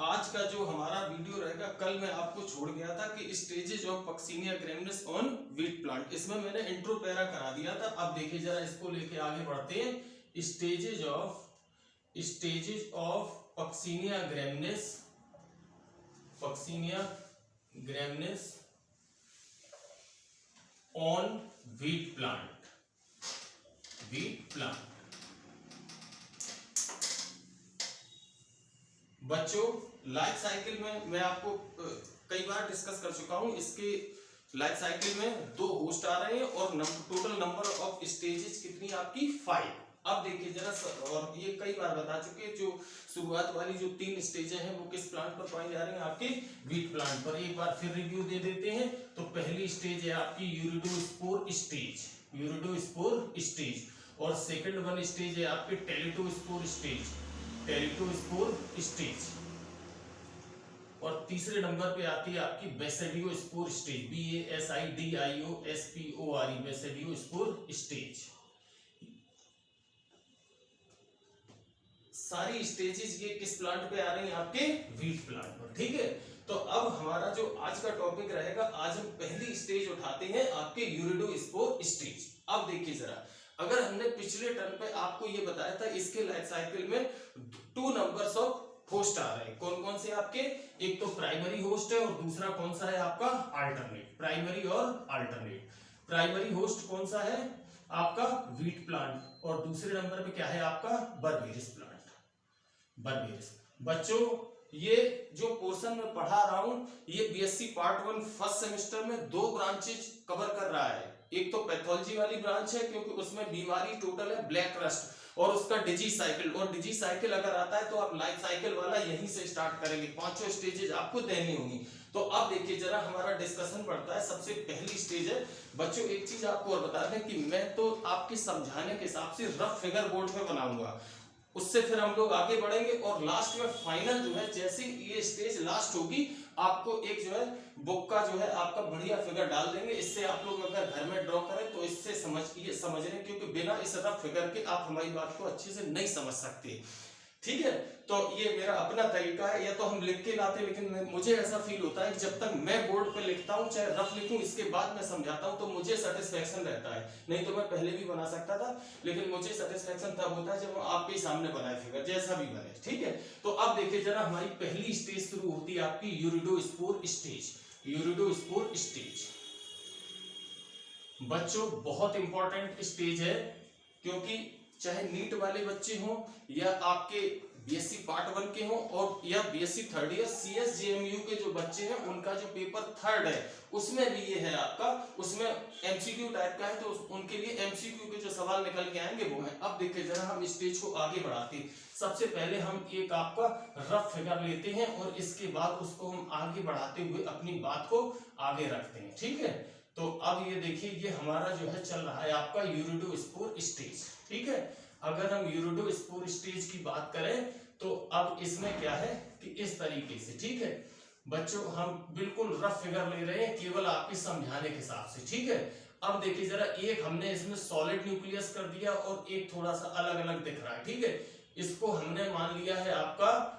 आज का जो हमारा वीडियो रहेगा, कल मैं आपको छोड़ गया था कि stages of puccinia graminis on wheat plant, इसमें मैंने इंट्रो पैरा करा दिया था। अब देखिए जरा इसको लेके आगे बढ़ते हैं। Stages of puccinia graminis on wheat plant. बच्चों, लाइफ साइकिल में मैं आपको कई बार डिस्कस कर चुका हूं। इसके लाइफ साइकिल में 2 होस्ट आ रहे हैं और टोटल नंबर ऑफ स्टेजेस कितनी आपकी 5। अब देखिए जरा, और ये कई बार बता चुके हैं, जो शुरुआत वाली जो 3 स्टेजें हैं वो किस प्लांट पर पाई जा रही हैं, आपके वीट प्लांट पर। एक बार फिर रिव्यू दे देते हैं। तो पहली स्टेज है आपकी यूरिडोस्पोर स्टेज, और सेकंड वन स्टेज है आपके टेलिटोस्पोर स्टेज, और तीसरे नंबर पे आती है आपकी basidiospore stage, BASIDIOSPORE, basidiospore stage. सारी स्टेजेस ये किस प्लांट पे आ रही हैं, आपके वीट प्लांट पर। ठीक है, तो अब हमारा जो आज का टॉपिक रहेगा, आज हम पहली स्टेज उठाते हैं आपके यूरिडोस्पोर स्टेज। अब देखिए जरा, अगर हमने पिछले टर्म पे आपको ये बताया था, इसके लाइफ साइकिल में 2 नंबर्स ऑफ होस्ट आ रहे हैं। कौन कौन से आपके, एक तो प्राइमरी होस्ट है और दूसरा कौन सा है आपका अल्टरनेट। प्राइमरी होस्ट कौन सा है आपका वीट प्लांट, और दूसरे नंबर पे क्या है आपका बर्बेरिस प्लांट। बच्चों, ये जो पोर्शन में पढ़ा रहा हूं, ये बीएससी पार्ट 1 फर्स्ट सेमेस्टर में 2 ब्रांचेज कवर कर रहा है। एक तो पैथोलॉजी वाली ब्रांच है, क्योंकि उसमें बीमारी टोटल है ब्लैक रस्ट, और उसका डिजीज साइकिल, और डिजीज साइकिल अगर आता है तो आप लाइफ साइकिल वाला यहीं से स्टार्ट करेंगे। 5 स्टेजेस आपको देनी होंगी। तो अब देखिए जरा, हमारा डिस्कशन बढ़ता है। सबसे पहली स्टेज है बच्चों, एक चीज आपको और बता दें कि मैं तो आपके समझाने के हिसाब से रफ फिगर बोर्ड पे बनाऊंगा, उससे फिर हम लोग आगे बढ़ेंगे, और लास्ट में फाइनल जो है, जैसे ये स्टेज लास्ट होगी, आपको एक जो है बुक का जो है आपका बढ़िया फिगर डाल देंगे। इससे आप लोग अगर घर में ड्रॉ करें तो इससे समझ रहे, क्योंकि बिना इस रफ फिगर के आप हमारी बात को अच्छे से नहीं समझ सकते। ठीक है, तो ये मेरा अपना तरीका है, या तो हम लिख के लाते, लेकिन मुझे ऐसा फील होता है कि जब तक मैं बोर्ड पे लिखता हूँ, चाहे रफ लिखूं, इसके बाद मैं समझाता हूँ, तो मुझे सेटिस्फेक्शन रहता है। नहीं तो मैं पहले भी बना सकता था, लेकिन मुझे सेटिस्फेक्शन तब होता है जब आपके सामने बनाए फिगर, जैसा भी बने। ठीक है, तो अब देखिए जरा, हमारी पहली स्टेज शुरू होती है आपकी यूरिडोस्पोर स्टेज। बच्चों, बहुत इंपॉर्टेंट स्टेज है, क्योंकि चाहे नीट वाले बच्चे हों, या आपके बीएससी पार्ट 1 के हों, और या बीएससी थर्ड ईयर CSJMU के जो बच्चे हैं, उनका जो पेपर 3rd है, उसमें भी ये है आपका, उसमें MCQ टाइप का है, तो उनके लिए MCQ के जो सवाल निकल के आएंगे वो है। अब देखिए जरा, हम स्टेज को आगे बढ़ाते हैं। सबसे पहले हम एक आपका रफ फिगर लेते हैं, और इसके बाद उसको हम आगे बढ़ाते हुए अपनी बात को आगे रखते हैं। ठीक है, तो अब ये देखिए, ये हमारा जो है चल रहा है आपका यूरिडोस्पोर स्टेज। ठीक है, अगर हम यूरिडोस्पोर स्टेज की बात करें, तो अब इसमें क्या है कि इस तरीके से, ठीक है बच्चों, हम बिल्कुल रफ फिगर ले रहे हैं, केवल आपके समझाने के हिसाब से। ठीक है, अब देखिए जरा, एक हमने इसमें सॉलिड न्यूक्लियस कर दिया, और एक थोड़ा सा अलग अलग दिख रहा है। ठीक है, इसको हमने मान लिया है आपका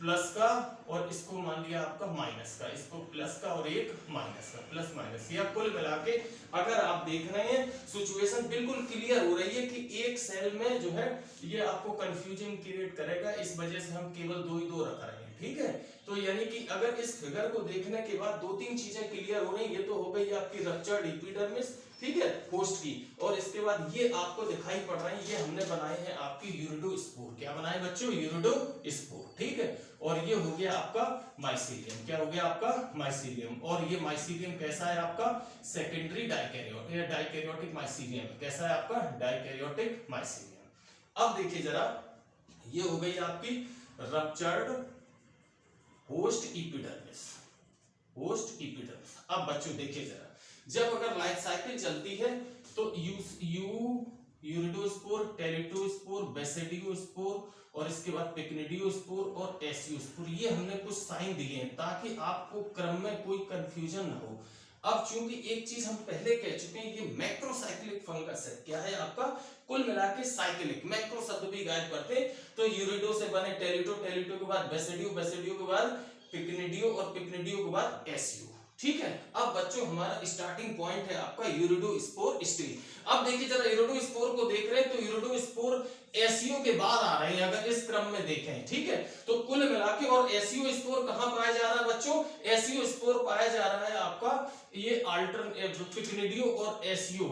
प्लस का, और इसको मान लिया आपका माइनस का। इसको प्लस का और एक माइनस का, प्लस माइनस, या कुल मिला के अगर आप देख रहे हैं, सिचुएशन बिल्कुल क्लियर हो रही है कि एक सेल में जो है ये आपको कंफ्यूजन क्रिएट करेगा, इस वजह से हम केवल 2 ही 2 रख रहे हैं। ठीक है, तो यानी कि अगर इस फिगर को देखने के बाद 2-3 चीजें क्लियर हो रही, ये तो हो गई आपकी रप्चर्ड एपिडर्मिस, ठीक है, होस्ट की, और इसके बाद ये आपको दिखाई पड़ रहा है, ये हमने बनाए हैं आपकी यूरिडोस्पोर। क्या बनाए बच्चों? यूरिडोस्पोर। ठीक है, और ये हो गया आपका माइसीलियम। क्या हो गया आपका? माइसीलियम। और ये माइसीलियम कैसा है आपका? सेकेंडरी डाइकैरियोट, ये डाइकैरियोटिक माइसीलियम। कैसा है आपका? Dikaryotic mycelium. अब देखिए जरा, ये हो गई आपकी रप्चर्ड होस्ट एपिडर्मिस। अब बच्चों देखिए जरा, जब अगर लाइफ साइकिल चलती है तो यूरिडोस्पोर, टेरिटोस्पोर, बेसिडियोस्पोर, और इसके बाद पिक्निडियोस्पोर और एसियोस्पोर, ये हमने कुछ साइन दिए हैं ताकि आपको क्रम में कोई कंफ्यूजन ना हो। अब चूंकि एक चीज हम पहले कह चुके हैं, ये मैक्रोसाइक्लिक फंगस है। क्या है आपका? कुल मिला के साइक्लिक, मैक्रो शब्द भी गायब करते, तो यूरिडो से बने टेलिडो, टेलिडो के बाद बेसिडियो, बेसिडियो के बाद पिक्निडियो और पिक्निडियो के बाद एसियो। ठीक है, अब बच्चों हमारा स्टार्टिंग पॉइंट है आपका यूरिडोस्पोर स्टेज। अब देखिए जरा यूरिडोस्पोर को देख रहे हैं तो यूरिडोस्पोर एसियो के बाद आ रहे हैं अगर इस क्रम में देखें। ठीक है, तो कुल मिला के, और एसियो स्पोर कहां पाया जा रहा है बच्चों? एसियो स्पोर पाया जा रहा है आपका ये पिक्निडियो और एसियो,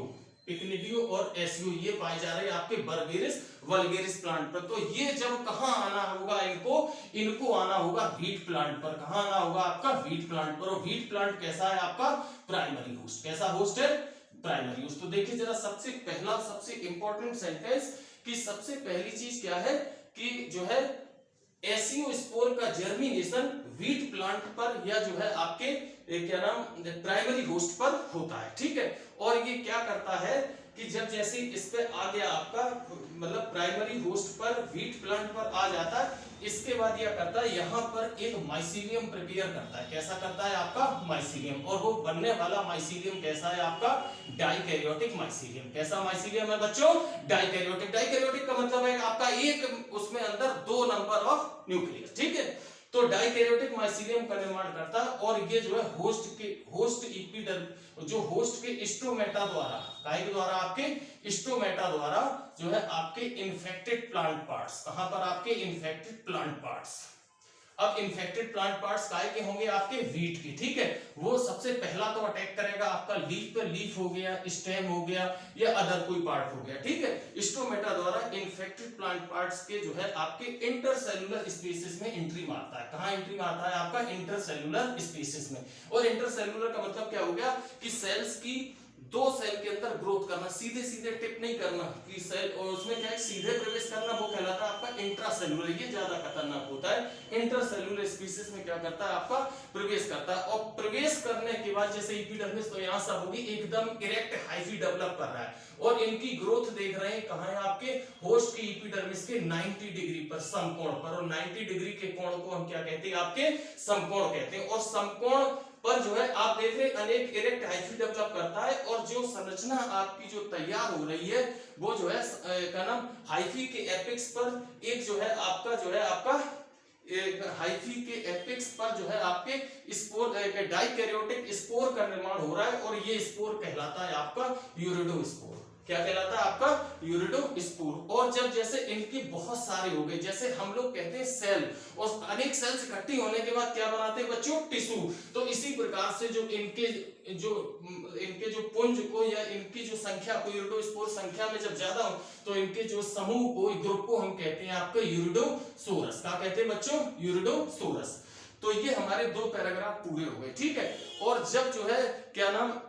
पिक्निडियो और एसियो ये पाए जा रहे हैं आपके बर्बेरिस वल्गेरिस प्लांट पर। तो ये जब कहां आना होगा इनको आना होगा व्हीट प्लांट पर। कहां आना होगा आपका? व्हीट प्लांट पर। और व्हीट प्लांट कैसा है आपका? Primary host. कैसा होस्ट है? Primary host. तो देखिए जरा सबसे पहला, सबसे इंपॉर्टेंट सेंटेंस कि सबसे पहली चीज क्या है कि जो है एसियोस्पोर का जर्मिनेशन व्हीट प्लांट पर या जो है आपके क्या नाम प्राइमरी होस्ट पर होता है। ठीक है, और ये क्या करता है कि जब जैसे इस पे आ गया आपका मतलब प्राइमरी होस्ट पर व्हीट प्लांट पर आ जाता है, इसके बाद यह करता है यहाँ पर एक माइसीलियम प्रिपेयर करता है। कैसा करता है आपका? माइसीलियम। और वो बनने वाला माइसीलियम कैसा है आपका? Dikaryotic mycelium. कैसा माइसीलियम है बच्चों? डाइकैरियोटिक। डाइकैरियोटिक का मतलब है आपका एक उसमें अंदर 2 नंबर ऑफ न्यूक्लियस। ठीक है, तो डाइकैरियोटिक माइसीलियम का निर्माण करता है, और ये जो है होस्ट इपिडर्म जो होस्ट के स्टोमेटा द्वारा, काहे के द्वारा? आपके स्टोमेटा द्वारा जो है आपके इन्फेक्टेड प्लांट पार्ट्स। कहां पर? आपके इन्फेक्टेड प्लांट पार्ट्स। अब इन्फेक्टेड प्लांट पार्ट्स काहे के होंगे? आपके व्हीट के। ठीक है, वो सबसे पहला तो अटैक करेगा आपका लीफ पे, लीफ हो गया, स्टेम हो गया या अदर कोई पार्ट हो गया। ठीक है, स्टोमेटा द्वारा इन्फेक्टेड प्लांट पार्ट्स के जो है आपके इंटरसेल्युलर स्पेसिस में एंट्री मारता है। कहां एंट्री मारता है? आपका इंटरसेल्युलर स्पेसिस में। और इंटरसेल्युलर का मतलब क्या हो गया कि सेल्स की 2 सेल के अंदर ग्रोथ करना, सीधे सीधे टिप नहीं करना कि सेल, और उसमें क्या है सीधे प्रवेश करना, वो कहलाता है आपका इंट्रासेल्युलर। ये ज्यादा खतरनाक होता है। इंटरसेल्युलर स्पीसीज में क्या करता है आपका? प्रवेश करता है। और प्रवेश करने के बाद जैसे एपिडर्मिस तो यहां सब होगी एकदम इरेक्ट हाइफी डेवलप कर रहा है, और इनकी ग्रोथ देख रहे हैं कहां है? आपके होस्ट की एपिडर्मिस के 90 डिग्री पर, समकोण पर। और 90 डिग्री के कोण को हम क्या कहते हैं? आपके समकोण कहते हैं। और समकोण पर जो है आप देख रहे अनेक इरेक्ट हाइफी डेवलप करता है, और जो संरचना आपकी जो तैयार हो रही है वो जो है क्या नाम हाइफी के एपेक्स पर एक जो है आपका हाइफी के एपेक्स पर जो है आपके स्पोर डाइकैरियोटिक स्पोर का निर्माण हो रहा है, और ये स्पोर कहलाता है आपका यूरिडोस्पोर। क्या कहलाता है? आपका यूरिडोस्पोर। और जब जैसे इनके बहुत सारे हो गए, जैसे हम लोग कहते हैं सेल, और अनेक सेल्स इकट्ठी होने के बाद क्या बनाते हैं बच्चों? टिश्यू। तो इसी प्रकार से जो इनके जो पुंज को या इनकी जो संख्या को, यूरिडोस्पोर संख्या में जब ज्यादा हो तो इनके जो समूह को, ग्रुप को हम कहते हैं आपके यूरिडोसोरस। क्या कहते हैं बच्चों? यूरिडोसोरस। तो ये हमारे 2 पैराग्राफ पूरे हो गए। ठीक है, और जब जो है क्या नाम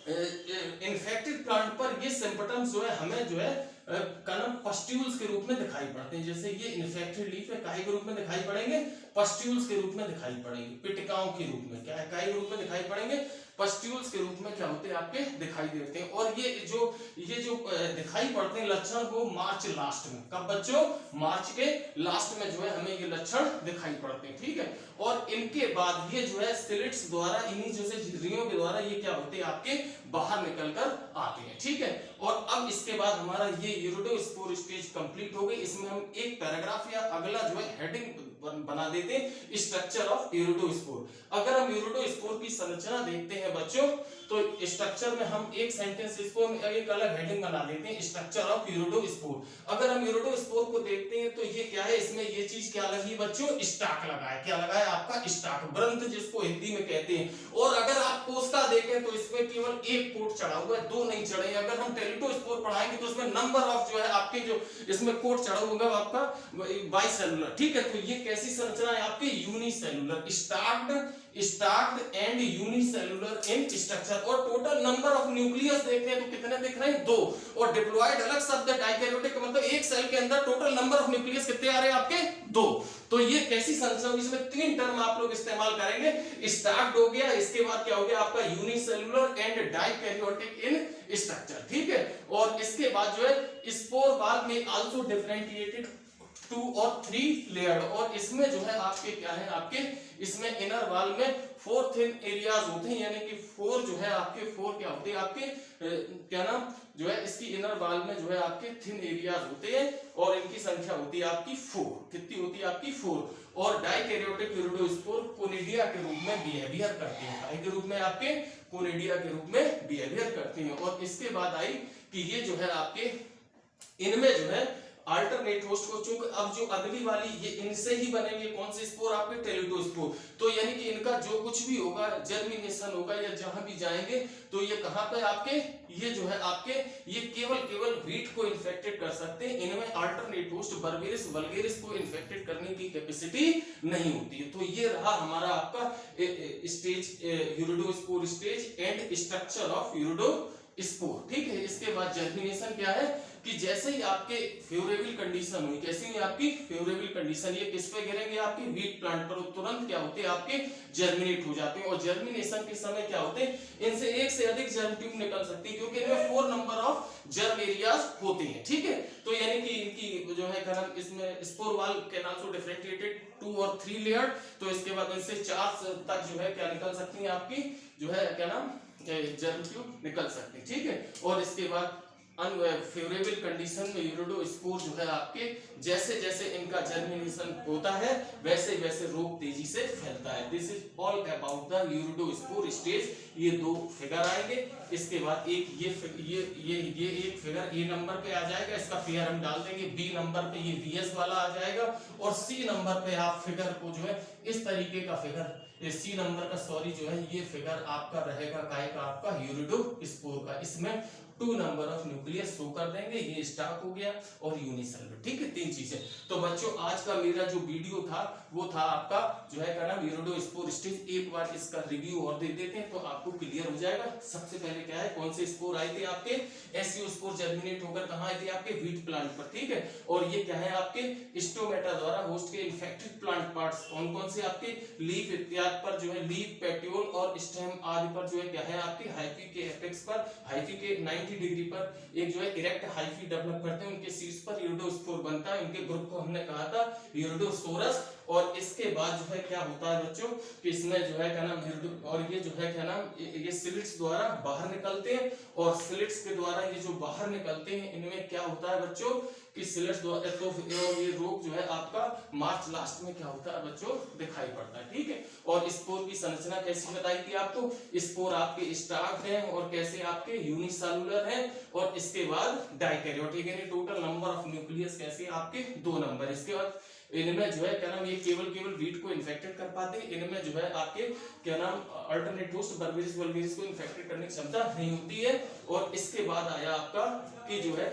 इन्फेक्टेड प्लांट पर ये सिम्पटम्स जो है हमें जो है का नाम पस्ट्यूल्स के रूप में दिखाई पड़ते हैं। जैसे ये इन्फेक्टेड लीफ है, काहे के रूप में दिखाई पड़ेंगे? पस्ट्यूल्स के रूप में दिखाई पड़ेंगे, पिटिकाओं के रूप में। क्या है? काहे के रूप में दिखाई पड़ेंगे? पस्ट्यूल्स के रूप में क्या होते हैं? आपके दिखाई देते हैं। और ये जो दिखाई पड़ते हैं लक्षण, वो मार्च लास्ट में। कब बच्चों? मार्च के लास्ट में जो है हमें ये लक्षण दिखाई पड़ते हैं। ठीक है, और इनके बाद ये जो है सिलिट्स द्वारा, इन्हीं जैसे झिर्रियों के द्वारा ये क्या होते हैं? आपके बाहर निकलकर आते हैं। ठीक है, और अब इसके बाद हमारा ये यूरिडोस्पोर स्टेज कंप्लीट हो गई। इसमें हम एक पैराग्राफ या अगला जो है हेडिंग बना देते हैं, स्ट्रक्चर ऑफ यूरिडोस्पोर। अगर हम यूरिडोस्पोर की संरचना देखते हैं बच्चों, तो स्ट्रक्चर में हम एक सेंटेंस इसको एक अलग हेडिंग बना देते हैं, स्ट्रक्चर ऑफ यूरिडोस्पोर। अगर हम यूरिडोस्पोर को देखते हैं तो ये क्या है? इसमें ये चीज क्या लगी बच्चों? स्टाक लगा है। क्या लगा है? आपका स्टाक, ग्रंथ जिसको हिंदी में कहते हैं। और अगर आप कोशिका देखें तो इसमें केवल 1 कोट चढ़ा हुआ है, 2 नहीं चढ़े। अगर हम टेलिडोस्पोर पढ़ाएंगे तो उसमें नंबर ऑफ जो है आपके जो इसमें कोट चढ़ा होगा आपका बाइसेलुलर। ठीक है, तो ये कैसी संरचना है? आपके unicellular, stalked and unicellular in structure. और टोटल नंबर ऑफ न्यूक्लियस देखते हैं तो कितने दिख रहे हैं? 2। और डिप्लॉयड अलग शब्द है, डाइकैरियोटिक का मतलब एक सेल के अंदर टोटल नंबर ऑफ न्यूक्लियस कितने आ रहे हैं? आपके 2। तो ये कैसी संरचना? इसमें 3 टर्म आप लोग इस्तेमाल करेंगे। स्टार्क्ड हो गया, इसके बाद क्या हो गया आपका? Unicellular and dikaryotic in structure. ठीक है, और इसके बाद जो है स्पोर बाल में आल्सो डिफरेंशिएटेड 2 और 3 लेयर्ड, और इसमें जो है आपके क्या है, आपके इसमें इनर वॉल में 4 थिन एरियाज होते हैं, यानी कि 4 जो है आपके 4 क्या होते हैं आपके क्या नाम जो है इसकी इनर वॉल में जो है आपके थिन एरियाज होते हैं, और इनकी संख्या होती है आपकी 4। कितनी होती है आपकी 4। और डाइकैरियोटिक यूरिडोस्पोर कोनिडिया के रूप में बिहेवियर करते हैं, काय के रूप में आपके कोनिडिया के रूप में बिहेवियर करते हैं। और इसके बाद आई कि ये जो है आपके इनमें जो है अल्टरनेट होस्ट को, चूंकि अब जो अगली वाली ये इनसे ही बनेंगे, कौन से स्पोर आपके टेलिडोस्पोर, तो यानी कि इनका जो कुछ भी होगा जर्मिनेशन होगा या जहां भी जाएंगे तो ये कहां पे आपके ये जो है आपके ये केवल वीट को इन्फेक्टेड कर सकते हैं, इनमें अल्टरनेट होस्ट बर्बेरिस वल्गेरिस को इन्फेक्टेड करने की कैपेसिटी नहीं होती है। तो ये रहा हमारा आपका stage uredospore stage and structure of uredospore, ठीक है। इसके बाद जर्मिनेशन क्या है कि जैसे ही आपके फेवरेबल कंडीशन हुई, कैसी हुई आपकी फेवरेबल कंडीशन, ये किस पे गिरेंगे आपके वीट प्लांट पर, तुरंत क्या होते हैं आपके जर्मिनेट हो जाते हैं। और जर्मिनेशन के समय क्या होते हैं, इनसे एक से अधिक जर्म ट्यूब निकल सकती है, क्योंकि इनमें 4 नंबर ऑफ जर्म एरियाज होते हैं, ठीक है। तो यानी कि इनकी जो है क्या नाम इसमें spore wall can also differentiated 2 और 3 लेयर, तो इसके बाद इनसे 4 तक जो है क्या निकल सकती है आपकी जो है क्या नाम जर्म ट्यूब निकल सकती है, ठीक है। और इसके बाद अनफेवरेबल कंडीशन में यूरिडोस्पोर जो है आपके जैसे जैसे इनका जर्मिनेशन होता है वैसे वैसे रोग तेजी से फैलता है। This is all about the uredospore stage. ये 2 फिगर आएंगे, इसके बाद एक ये एक फिगर ए नंबर पे आ जाएगा, इसका फिगर हम डाल देंगे। बी नंबर पे ये वीएस वाला आ जाएगा, और सी नंबर पे आप फिगर को जो है इस तरीके का फिगर, सी नंबर का सॉरी जो है ये फिगर आपका रहेगा काय का आपका यूरिडोस्पोर का। इसमें 2 नंबर ऑफ न्यूक्लियस शो कर देंगे, ये स्टार्ट हो गया और यूनिसेलुलर, ठीक है। 3 चीजें। तो बच्चों आज का मेरा जो वीडियो था वो था आपका जो है क्या नाम यूरिडोस्पोर स्टेज। एक बार इसका रिव्यू और दे देते हैं तो आपको क्लियर हो जाएगा। सबसे पहले क्या है, कौन से स्पोर आए थे आपके एसयू स्पोर जर्मिनेट होकर कहां आए थे आपके वीट प्लांट पर, ठीक है। और ये क्या है आपके स्टोमेटा द्वारा होस्ट के इन्फेक्टेड प्लांट पार्ट्स कौन कौन से आपके लीफ इत्यादि पर जो है लीफ पेट्यूल और स्टेम आदि पर जो है क्या है आपके हाइफी के एपेक्स पर, हाइफी के 90 डिग्री पर एक जो है इरेक्ट हाइफी डेवलप करते हैं, उनके शीर्ष पर यूरिडोस्पोर बनता है। उनके ग्रुप को हमने कहा था यूरिडोसोरस। और इसके बाद जो है क्या होता है बच्चों कि इसमें जो है क्या नाम और ये जो है क्या नाम ये सिलिट्स द्वारा बाहर निकलते हैं, और सिलिट्स के द्वारा ये जो बाहर निकलते हैं इनमें क्या होता है बच्चों कि सिलिट्स द्वारा तो ये रोग जो है आपका मार्च लास्ट में क्या होता है बच्चों दिखाई पड़ता है, ठीक है। और स्पोर की संरचना कैसी बताई थी आपको, स्पोर आपके स्टार्ट हैं और कैसे आपके यूनिसेलुलर हैं, और इसके बाद डाइकैरियोटिक यानी टोटल नंबर ऑफ न्यूक्लियस कैसे आपके 2 नंबर। इसके बाद इनमें जो है क्या नाम ये केवल वीट को इन्फेक्टेड कर पाते हैं, इनमें जो है आपके क्या नाम अल्टरनेट होस्ट बर्बेरिस वल्गेरिस को इन्फेक्टेड करने की क्षमता नहीं होती है। और इसके बाद आया आपका कि जो है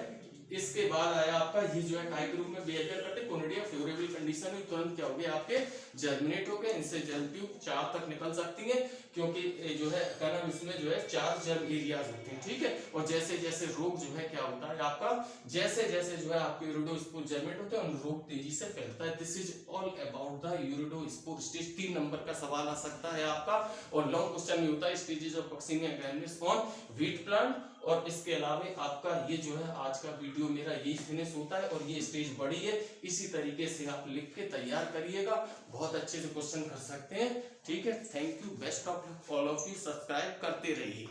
इसके बाद आया आपका ये जो है काय के रूप में बिहेवियर करते हैं, कोनिडिया फेवरेबल कंडीशन में तुरंत क्या हो गया आपके जर्मिनेट हो गए, इनसे जर्म ट्यूब 4 तक निकल सकती है, क्योंकि जो है क्या नाम इसमें जो है 4 जर्म एरियाज होते हैं, ठीक है। और जैसे जैसे रोग जो है क्या होता है आपका जैसे जैसे जो है आपके यूरिडोस्पोर जर्मिनेट होते हैं रोग तेजी से फैलता है। This is all about the uredospore stage. 3 number का सवाल आ सकता है आपका, और लॉन्ग क्वेश्चन में होता है stages of coccinia granulus on wheat plant. और इसके अलावा आपका ये जो है आज का वीडियो मेरा यही फिनिश होता है, और ये स्टेज बड़ी है, इसी तरीके से आप लिख के तैयार करिएगा, बहुत अच्छे से क्वेश्चन कर सकते हैं, ठीक है। Thank you, best of all of you, subscribe करते रहिए।